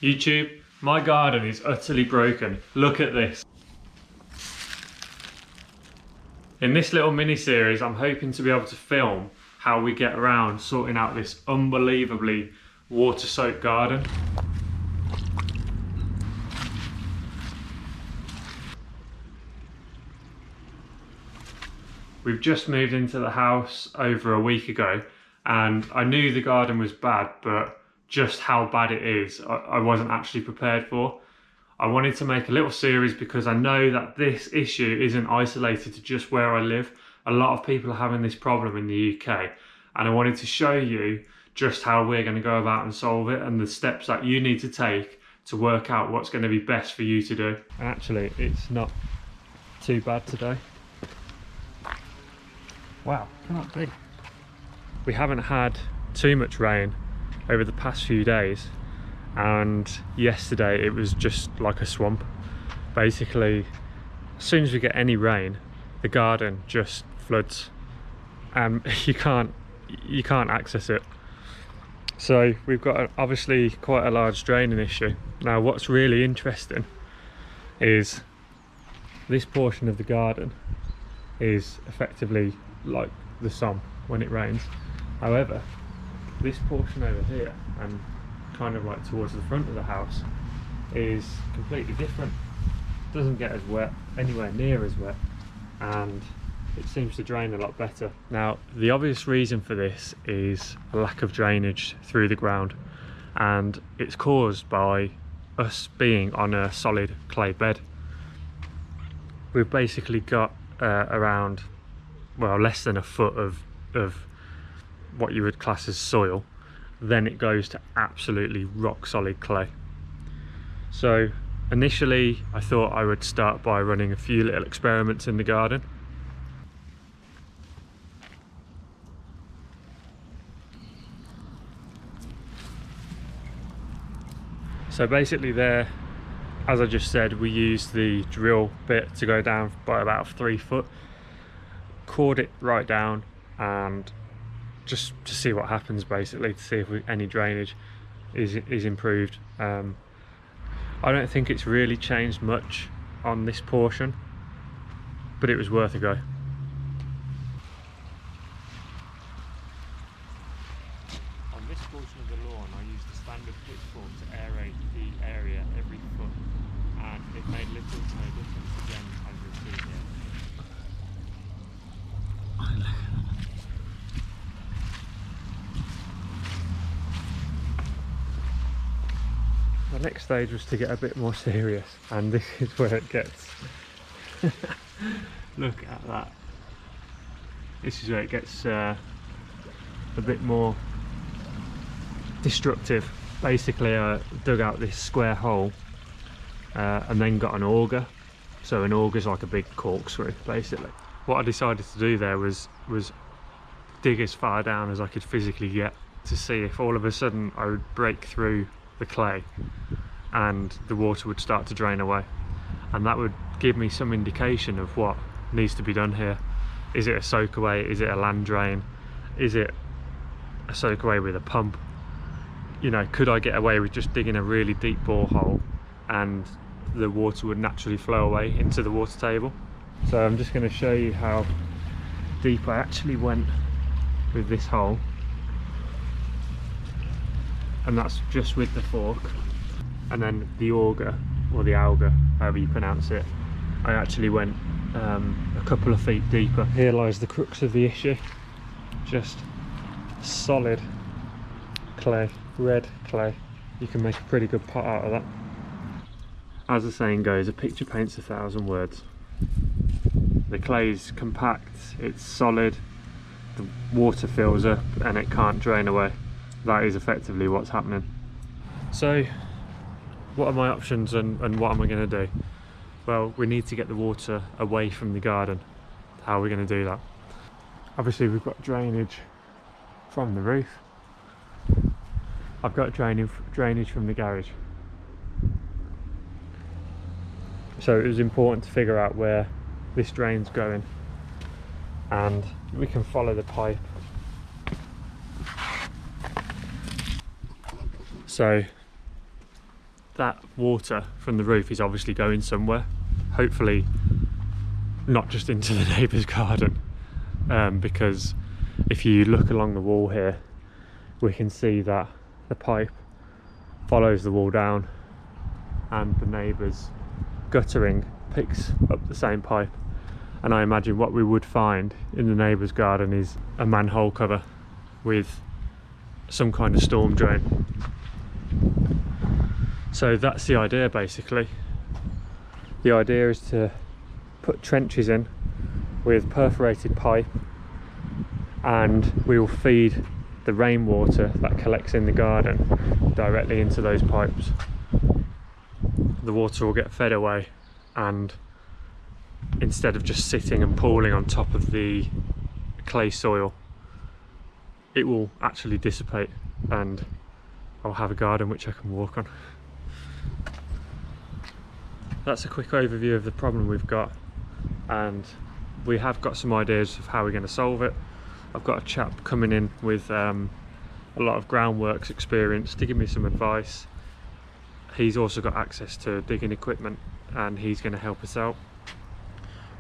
YouTube, my garden is utterly broken. Look at this. In this little mini series, I'm hoping to be able to film how we get around sorting out this unbelievably water-soaked garden. We've just moved into the house over a week ago, and I knew the garden was bad, but just how bad it is, I wasn't actually prepared for. I wanted to make a little series because I know that this issue isn't isolated to just where I live. A lot of people are having this problem in the UK, and I wanted to show you just how we're going to go about and solve it, and the steps that you need to take to work out what's going to be best for you to do. And actually, it's not too bad today. Wow, can that be? We haven't had too much rain over the past few days, and yesterday it was just like a swamp. Basically, as soon as we get any rain, the garden just floods. You can't access it. So we've got obviously quite a large draining issue. Now what's really interesting is this portion of the garden is effectively like the Somme when it rains. However, this portion over here and kind of like towards the front of the house is completely different. Doesn't get as wet, anywhere near as wet, and it seems to drain a lot better. Now, the obvious reason for this is a lack of drainage through the ground, and it's caused by us being on a solid clay bed. We've basically got around, well, less than a foot of what you would class as soil. Then it goes to absolutely rock solid clay. So initially I thought I would start by running a few little experiments in the garden. So basically there, as I just said, we used the drill bit to go down by about 3 foot, cored it right down, and just to see what happens, basically, to see if any drainage is improved. I don't think it's really changed much on this portion, but it was worth a go. On this portion of the lawn, I used a standard pitchfork to aerate the area every foot, and it made little to no difference again, as you'll see here. The next stage was to get a bit more serious, and this is where it gets look at that. This is where it gets a bit more destructive. Basically, I dug out this square hole and then got an auger. So an auger is like a big corkscrew, basically. What I decided to do there was dig as far down as I could physically get to see if all of a sudden I would break through the clay and the water would start to drain away, and that would give me some indication of what needs to be done here. Is it a soak away? Is it a land drain? Is it a soak away with a pump? You know, could I get away with just digging a really deep borehole and the water would naturally flow away into the water table? So I'm just going to show you how deep I actually went with this hole, and that's just with the fork. And then the auger, or the auger, however you pronounce it, I actually went a couple of feet deeper. Here lies the crux of the issue. Just solid clay, red clay. You can make a pretty good pot out of that. As the saying goes, a picture paints 1,000 words. The clay is compact, it's solid, the water fills up and it can't drain away. That is effectively what's happening. So what are my options and what am I going to do? Well, we need to get the water away from the garden. How are we going to do that? Obviously we've got drainage from the roof. I've got drainage from the garage. So it was important to figure out where this drain's going, and we can follow the pipe. So that water from the roof is obviously going somewhere, hopefully not just into the neighbour's garden, because if you look along the wall here, we can see that the pipe follows the wall down, and the neighbour's guttering picks up the same pipe. And I imagine what we would find in the neighbour's garden is a manhole cover with some kind of storm drain. So that's the idea basically. The idea is to put trenches in with perforated pipe, and we will feed the rainwater that collects in the garden directly into those pipes. The water will get fed away, and instead of just sitting and pooling on top of the clay soil, it will actually dissipate, and I'll have a garden which I can walk on. That's a quick overview of the problem we've got, and we have got some ideas of how we're going to solve it. I've got a chap coming in with a lot of groundworks experience to give me some advice. He's also got access to digging equipment, and he's going to help us out.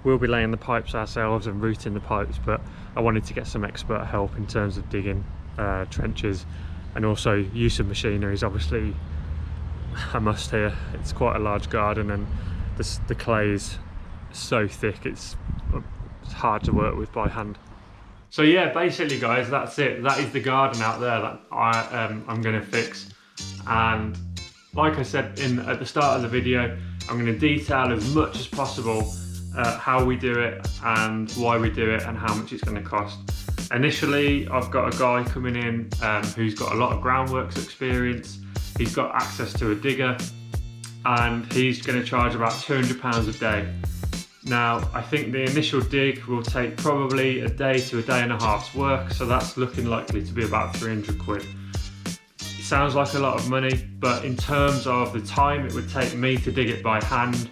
We'll be laying the pipes ourselves and routing the pipes, but I wanted to get some expert help in terms of digging trenches, and also use of machinery is obviously a must here. It's quite a large garden, and the clay is so thick it's hard to work with by hand. So yeah, basically guys, that's it. That is the garden out there that I'm going to fix. And like I said at the start of the video, I'm going to detail as much as possible how we do it and why we do it and how much it's going to cost. Initially, I've got a guy coming in who's got a lot of groundworks experience. He's got access to a digger, and he's going to charge about £200 a day. Now, I think the initial dig will take probably a day to a day and a half's work, so that's looking likely to be about 300 quid. It sounds like a lot of money, but in terms of the time it would take me to dig it by hand,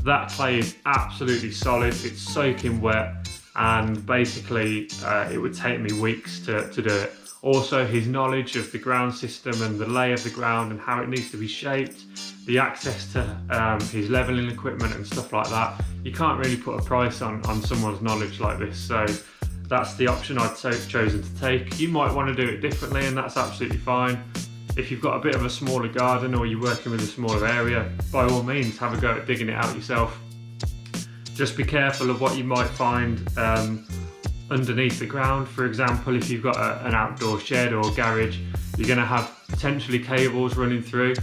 that clay is absolutely solid, it's soaking wet, and basically it would take me weeks to do it. Also, his knowledge of the ground system and the lay of the ground and how it needs to be shaped, the access to his levelling equipment and stuff like that. You can't really put a price on someone's knowledge like this, so that's the option I've chosen to take. You might want to do it differently, and that's absolutely fine. If you've got a bit of a smaller garden or you're working with a smaller area, by all means have a go at digging it out yourself. Just be careful of what you might find underneath the ground. For example, if you've got an outdoor shed or garage, you're going to have potentially cables running through.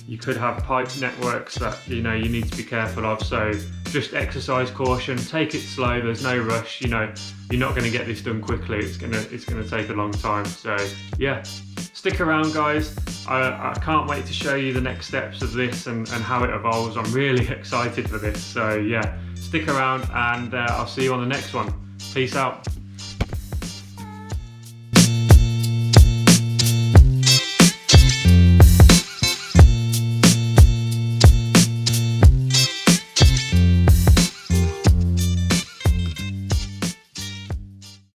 You could have pipe networks that you need to be careful of, so just exercise caution, take it slow, there's no rush. You're not going to get this done quickly, it's going to take a long time. So yeah, stick around guys. I can't wait to show you the next steps of this and how it evolves. I'm really excited for this, so yeah, stick around, and I'll see you on the next one. Peace out.